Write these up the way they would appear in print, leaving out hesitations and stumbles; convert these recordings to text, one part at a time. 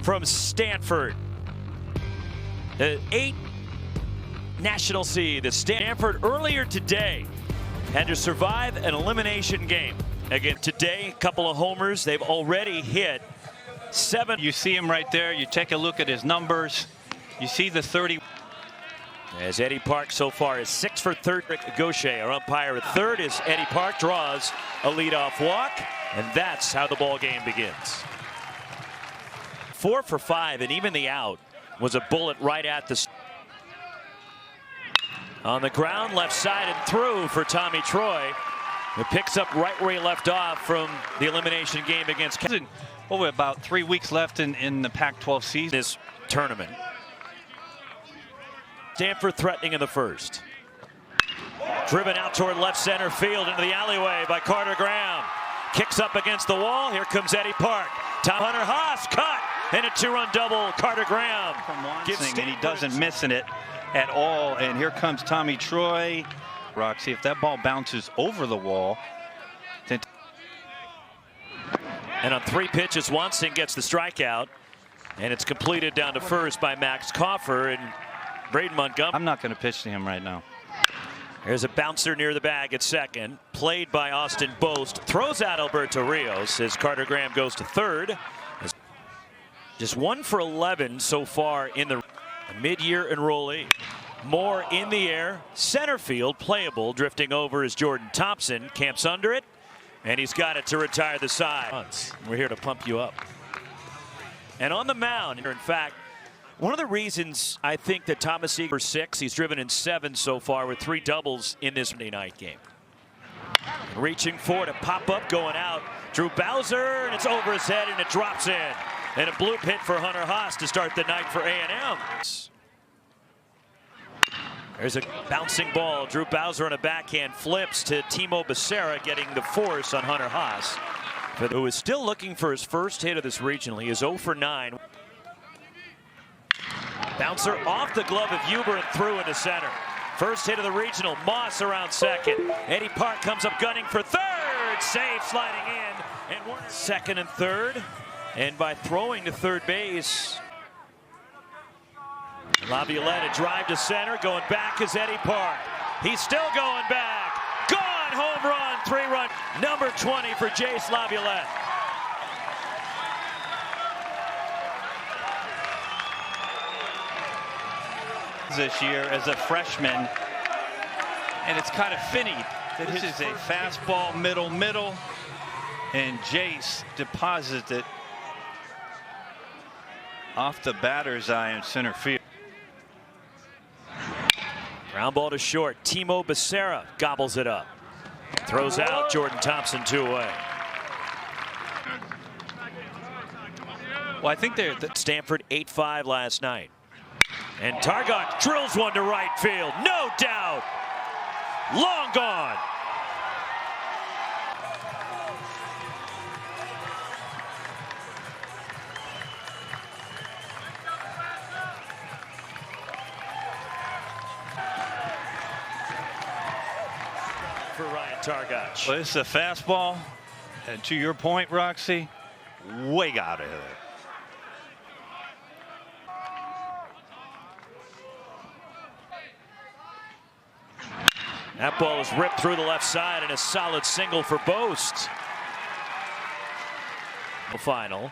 from Stanford. The 8 national seed, the Stanford earlier today had to survive an elimination game. Again, today, a couple of homers. They've already hit 7. You see him right there. You take a look at his numbers. You see the 30. As Eddie Park so far is 6 for 30. Rick Gaucher, our umpire at third, as Eddie Park draws a leadoff walk, and that's how the ball game begins. 4 for 5, and even the out was a bullet right at the. On the ground, left side and through for Tommy Troy, who picks up right where he left off from the elimination game against. Over about 3 weeks left in the Pac-12 season. This tournament. Stanford threatening in the first. Driven out toward left center field into the alleyway by Carter Graham. Kicks up against the wall. Here comes Eddie Park. Hunter Haas cut. And a 2-run double. Carter Graham. And he doesn't miss in it at all. And here comes Tommy Troy. Roxy, if that ball bounces over the wall. Then and on 3 pitches, Watson gets the strikeout. And it's completed down to first by Max Coffer and Braden Montgomery. I'm not going to pitch to him right now. There's a bouncer near the bag at second. Played by Austin Boast. Throws out Alberto Rios as Carter Graham goes to third. Just 1 for 11 so far in the mid-year enrollee. Moore in the air. Center field playable. Drifting over is Jordan Thompson. Camps under it. And he's got it to retire the side. We're here to pump you up. And on the mound, in fact, one of the reasons I think that Thomas Eager 6, he's driven in 7 so far with 3 doubles in this Sunday night game. Reaching for it, a pop-up going out. Drew Bowser, and it's over his head, and it drops in. And a bloop hit for Hunter Haas to start the night for A&M. There's a bouncing ball. Drew Bowser on a backhand flips to Timo Becerra, getting the force on Hunter Haas, who is still looking for his first hit of this regional. He is 0 for 9. Bouncer off the glove of Huber and through into center. First hit of the regional. Moss around second. Eddie Park comes up gunning for third. Save sliding in. And Warner second and third. And by throwing to third base, Laviolette, a drive to center. Going back is Eddie Park. He's still going back. Gone. Home run. 3-run. Number 20 for Jace Laviolette. This year as a freshman, and it's kind of finny. This is a fastball middle, and Jace deposits it off the batter's eye in center field. Ground ball to short. Timo Becerra gobbles it up. Throws out. Jordan Thompson 2 away. Well, I think they're Stanford 8-5 last night. And Targach drills one to right field. No doubt. Long gone. For Ryan Targach. Well, this is a fastball. And to your point, Roxy, way out of here. That ball is ripped through the left side and a solid single for Boast. The final.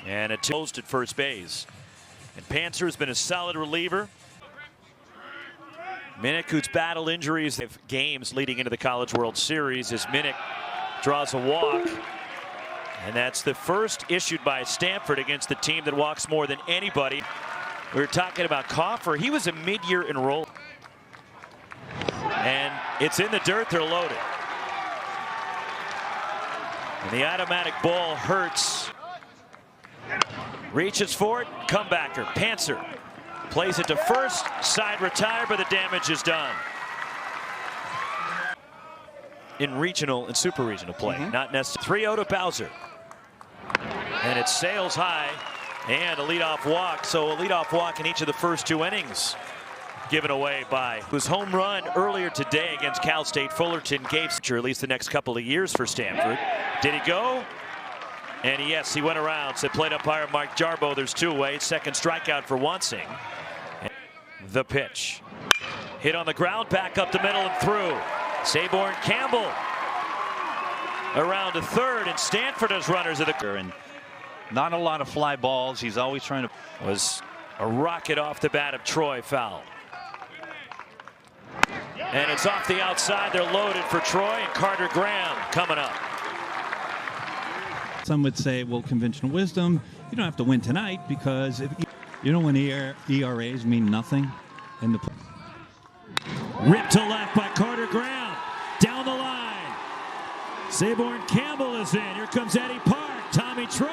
And a Boast at first base. And Panther has been a solid reliever. Minnick, who's battled injuries of games leading into the College World Series, as Minnick draws a walk. And that's the first issued by Stanford against the team that walks more than anybody. We were talking about Coffer. He was a mid-year enrolled. And it's in the dirt. They're loaded. And the automatic ball hurts. Reaches for it. Comebacker. Panther plays it to first. Side retired, but the damage is done. In regional and super regional play. Not necessarily. 3-0 to Bowser. And it sails high. And a leadoff walk. So a leadoff walk in each of the first 2 innings. Given away by whose home run earlier today against Cal State Fullerton gave at least the next couple of years for Stanford. Did he go? And yes, he went around. Said plate umpire Mike Jarbo, there's 2 away. Second strikeout for Wansing. The pitch. Hit on the ground, back up the middle and through. Saborn Campbell around to third, and Stanford has runners at the. And not a lot of fly balls. He's always trying to. Was a rocket off the bat of Troy, foul. And it's off the outside. They're loaded for Troy, and Carter Graham coming up. Some would say, well, conventional wisdom, you don't have to win tonight because if you know when ERAs mean nothing in the. Ripped to left by Carter Graham. Down the line. Saborn Campbell is in. Here comes Eddie Park. Tommy Troy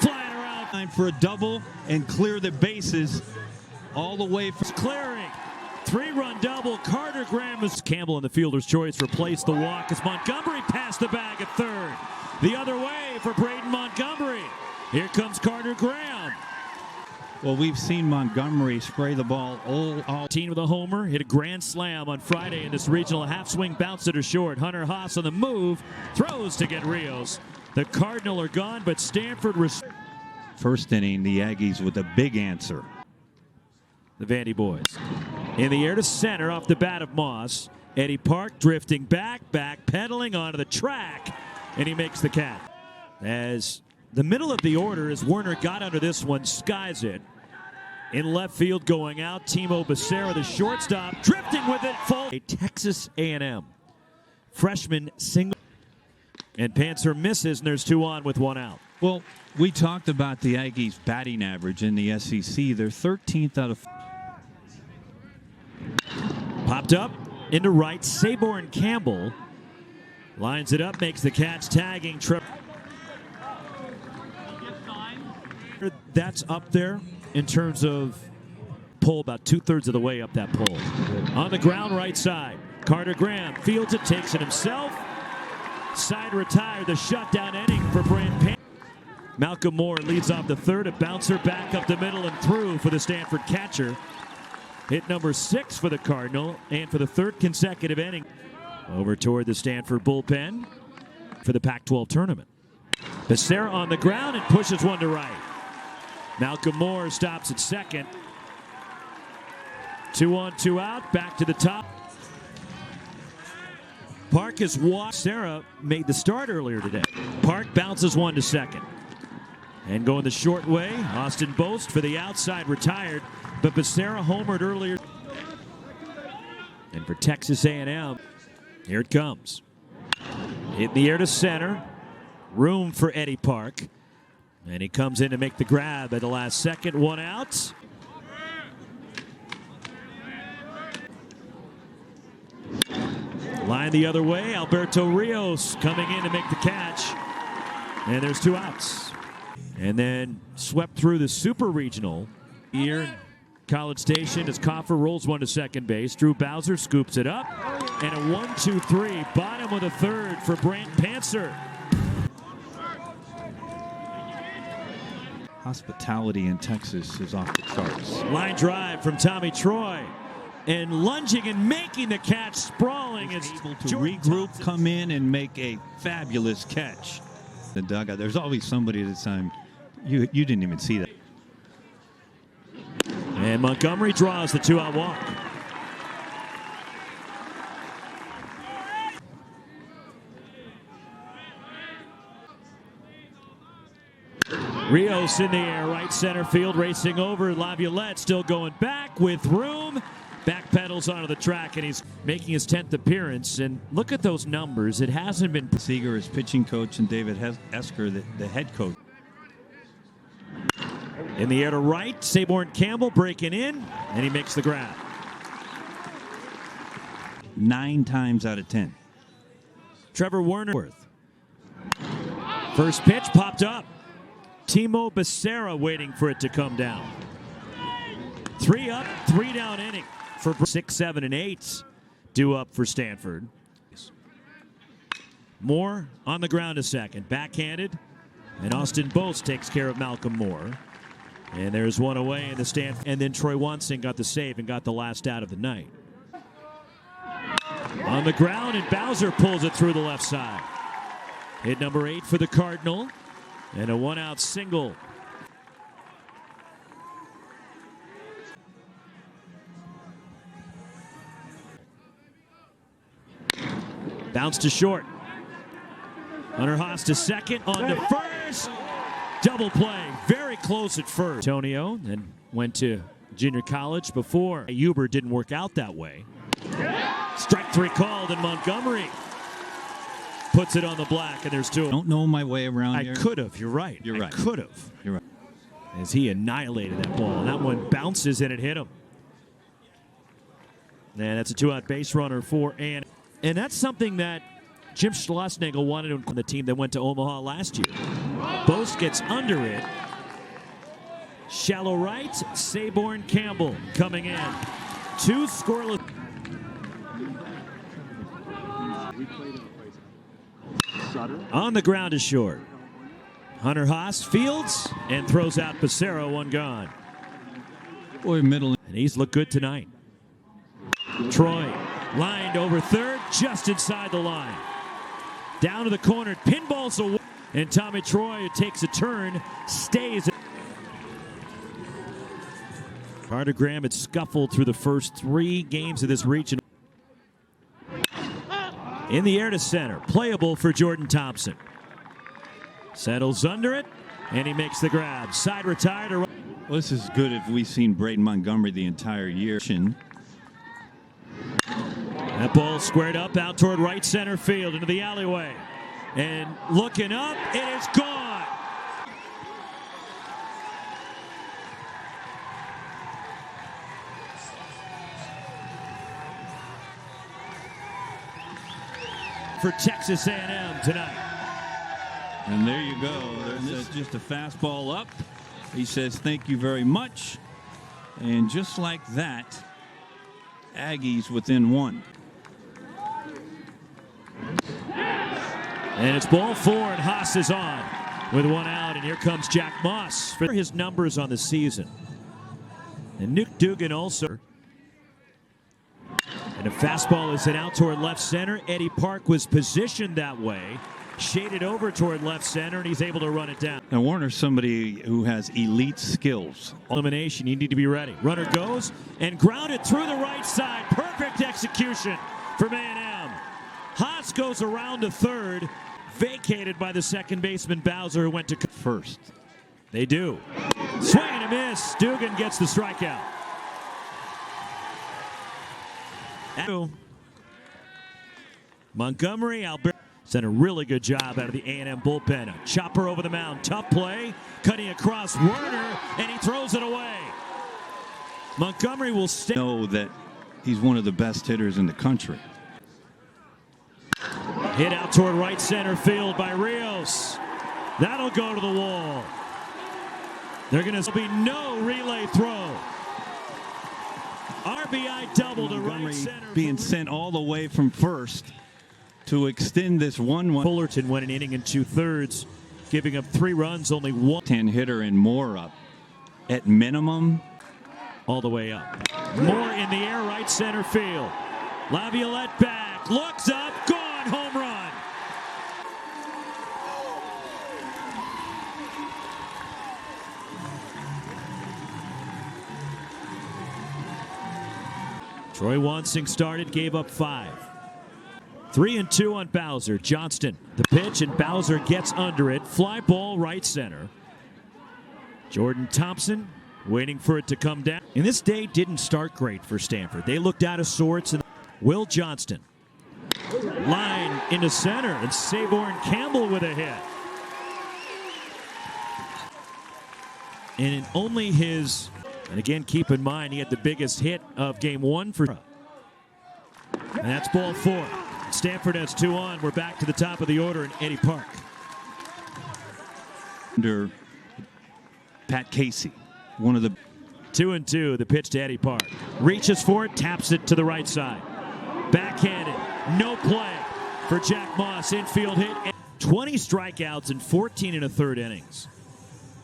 flying around For a double and clear the bases all the way from clearing. 3-run double. Carter Graham is Campbell in the fielder's choice. Replaced the walk as Montgomery passed the bag at third. The other way for Braden Montgomery. Here comes Carter Graham. Well, we've seen Montgomery spray the ball all. Team with a homer, hit a grand slam on Friday in this regional. Half swing bounce it to short. Hunter Haas on the move, throws to get Rios. The Cardinal are gone, but Stanford. First inning, the Aggies with a big answer. The Vandy boys in the air to center off the bat of Moss. Eddie Park drifting back pedaling onto the track, and he makes the catch. As the middle of the order, as Werner got under this one, skies it. In left field going out, Timo Becerra, the shortstop, drifting with it. A Texas A&M freshman single. And Panther misses, and there's 2 on with 1 out. Well, we talked about the Aggies' batting average in the SEC. They're 13th out of. Popped up into right. Saborn Campbell lines it up, makes the catch, tagging Trevor. That's up there in terms of pull, about 2/3 of the way up that pole. On the ground right side, Carter Graham fields it, takes it himself. Side retired, the shutdown inning for Brand Pan. Malcolm Moore leads off the third, a bouncer back up the middle and through for the Stanford catcher. Hit number 6 for the Cardinal, and for the 3rd consecutive inning. Over toward the Stanford bullpen for the Pac-12 tournament. Becerra on the ground and pushes one to right. Malcolm Moore stops at second. 2 on, 2 out, back to the top. Park has walked. Sarah made the start earlier today. Park bounces one to second. And going the short way, Austin Boast for the outside, retired. But Becerra homered earlier. And for Texas A&M, here it comes. Hit in the air to center. Room for Eddie Park. And he comes in to make the grab at the last second. 1 out. Line the other way. Alberto Rios coming in to make the catch. And there's 2 outs. And then swept through the Super Regional here. College Station as Coffer rolls one to second base. Drew Bowser scoops it up. And a 1-2-3. Bottom of the third for Brant Panther. Hospitality in Texas is off the charts. Line drive from Tommy Troy. And lunging and making the catch, sprawling. He's Is able to Jordan regroup, Thompson. come in, and make a fabulous catch. The dugout. There's always somebody this time. You didn't even see that. And Montgomery draws the 2-out walk. Rios in the air, right center field, racing over. Laviolette still going back with room. Back pedals onto the track, and he's making his 10th appearance. And look at those numbers. It hasn't been. Seeger is pitching coach, and David Esker, the head coach. In the air to right, Saborn Campbell breaking in, and he makes the grab. 9 times out of 10. Trevor Werner. First pitch popped up. Timo Becerra waiting for it to come down. 3 up, 3 down inning for 6, 7, and 8 due up for Stanford. Moore on the ground a second, backhanded, and Austin Boast takes care of Malcolm Moore. And there's one away in the Stanford, and then Troy Wansing got the save and got the last out of the night. On the ground, and Bowser pulls it through the left side. Hit number 8 for the Cardinal. And a one-out single. Bounce to short. Hunter Haas to second, on to first. Double play, very close at first. Antonio then went to junior college before. Huber didn't work out that way. Strike three called, and Montgomery puts it on the black, and there's two. I don't know my way around here. I could have, you're right. You're right. I could have. You're right. As he annihilated that ball. And that one bounces and it hit him. And that's a two-out base runner for Ann. And that's something that Jim Schlossnagle wanted on the team that went to Omaha last year. Bost gets under it. Shallow right, Saborn Campbell coming in. Two scoreless. On the ground is short. Hunter Haas fields and throws out Pissarro, one gone. Boy, middle. And he's looked good tonight. Troy lined over third, just inside the line. Down to the corner, pinballs away. And Tommy Troy, who takes a turn, stays. Carter Graham had scuffled through the first 3 games of this region. In the air to center, playable for Jordan Thompson. Settles under it, and he makes the grab. Side retired. Well, this is good if we've seen Braden Montgomery the entire year. That ball squared up out toward right center field into the alleyway. And looking up, it is gone. For Texas A&M tonight. And there you go. There's just a fastball up. He says, thank you very much. And just like that, Aggies within 1. And it's ball 4, and Haas is on with 1 out. And here comes Jack Moss for his numbers on the season. And Nick Dugan also. And a fastball is sent out toward left center. Eddie Park was positioned that way, shaded over toward left center, and he's able to run it down. Now Warner's somebody who has elite skills. Elimination, you need to be ready. Runner goes and grounded through the right side. Perfect execution from A&M. Haas goes around to third, vacated by the second baseman Bowser, who went to first. They do. Swing and a miss. Dugan gets the strikeout. Montgomery, Albert done a really good job out of the A&M bullpen. A chopper over the mound, tough play, cutting across Werner, and he throws it away. Montgomery will stay. Know that he's one of the best hitters in the country. Hit out toward right center field by Rios. That'll go to the wall. They're going to be no relay throw. RBI double to right center. Being sent all the way from first to extend this 1-1. Fullerton went an inning and 2/3, giving up 3 runs, only 1. 10 hitter and more up. At minimum. All the way up. More in the air, right center field. Laviolette back, looks up, gone, home run. Troy Wansing started, gave up 5. 3-2 on Bowser. Johnston, the pitch, and Bowser gets under it. Fly ball right center. Jordan Thompson waiting for it to come down. And this day didn't start great for Stanford. They looked out of sorts. And Will Johnston. Line into center, and Saborn Campbell with a hit. And in only his... And again, keep in mind, he had the biggest hit of game 1 for. And that's ball 4. Stanford has 2 on. We're back to the top of the order in Eddie Park. Under Pat Casey, one of the 2-2, the pitch to Eddie Park. Reaches for it, taps it to the right side. Backhanded, no play for Jack Moss. Infield hit. 20 strikeouts in 14 1/3 innings.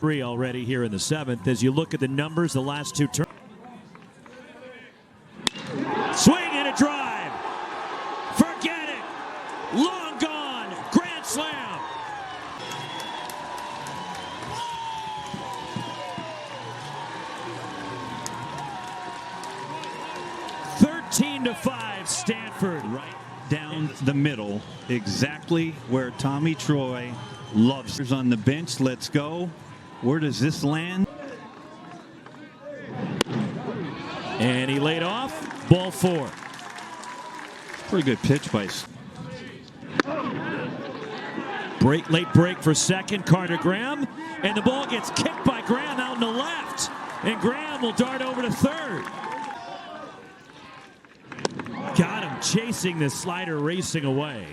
3 already here in the 7th. As you look at the numbers, the last 2 turns. Swing and a drive. Forget it. Long gone. Grand slam. 7-5 Stanford. Right down the middle, exactly where Tommy Troy loves. On the bench, let's go. Where does this land? And he laid off. Ball 4. Pretty good pitch by. Late break for second. Carter Graham. And the ball gets kicked by Graham out in the left. And Graham will dart over to third. Got him chasing the slider, racing away.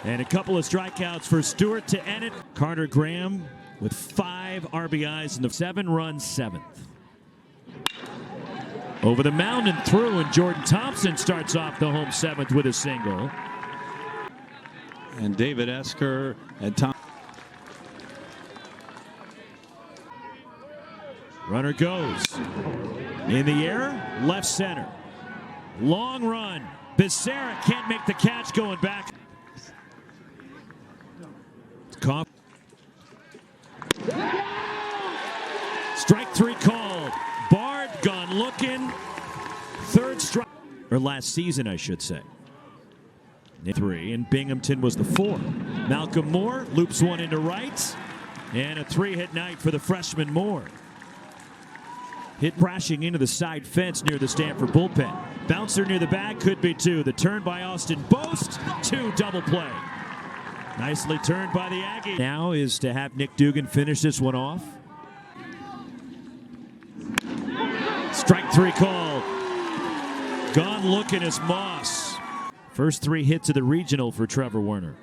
And a couple of strikeouts for Stewart to end it. Carter Graham with 5 RBIs in the 7-run 7th. Over the mound and through, and Jordan Thompson starts off the home 7th with a single. And David Esker and Tom. Runner goes. In the air, left center. Long run. Becerra can't make the catch going back. Cough. Strike 3 called. Bard gone looking. Third strike. Or last season, I should say. 3, and Binghamton was the 4. Malcolm Moore loops one into right. And a 3-hit night for the freshman Moore. Hit crashing into the side fence near the Stanford bullpen. Bouncer near the bag, could be 2. The turn by Austin Boast, 2 double play. Nicely turned by the Aggies. Now is to have Nick Dugan finish this one off. Strike 3 called. Gone looking is Moss. First 3 hits of the regional for Trevor Werner.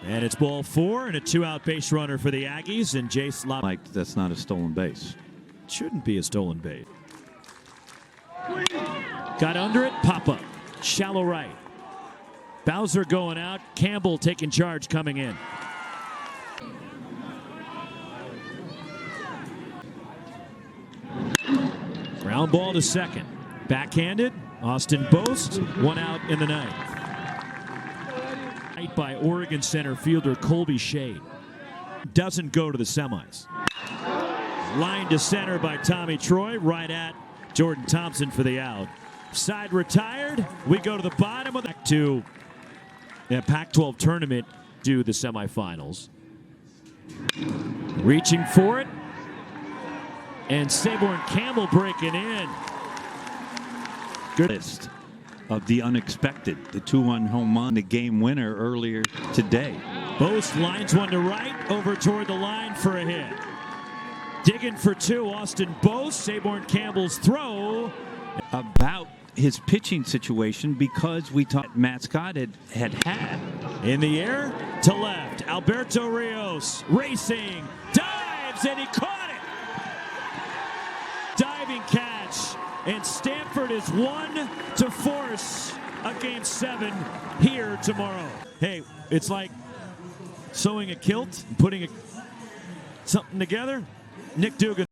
And it's ball 4 and a 2-out base runner for the Aggies, and Jace Lop. Like, that's not a stolen base. Shouldn't be a stolen base. Got under it, pop up. Shallow right. Bowser going out. Campbell taking charge coming in. Ground ball to second. Backhanded. Austin Boast. 1 out in the 9th. By Oregon center fielder Colby Shade. Doesn't go to the semis. Line to center by Tommy Troy, right at Jordan Thompson for the out. Side retired. We go to the bottom of the to Pac-12 tournament, do the semifinals. Reaching for it. And Saborn Campbell breaking in. Good List of the unexpected. The 2-1 home run, the game winner earlier today. Boast lines one to right, over toward the line for a hit. Digging for 2, Austin Boast. Saborn Campbell's throw. About his pitching situation, because we thought Matt Scott had. In the air to left. Alberto Rios racing. Dives, and he caught it. Diving catch. And Stanford is 1 to force a game 7 here tomorrow. Hey, it's like sewing a kilt and putting something together. Nick Dugan.